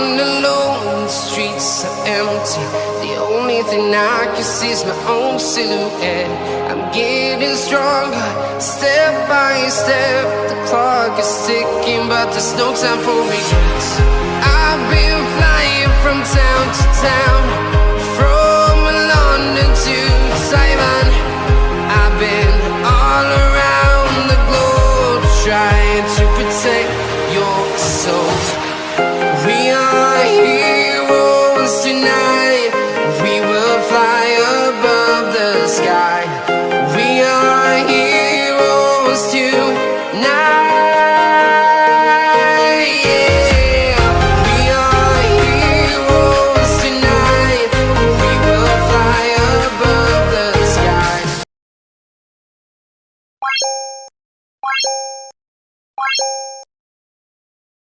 down alone, the streets are empty. The only thing I can see is my own silhouette. I'm getting stronger, step by step. The clock is ticking, but there's no time for regrets.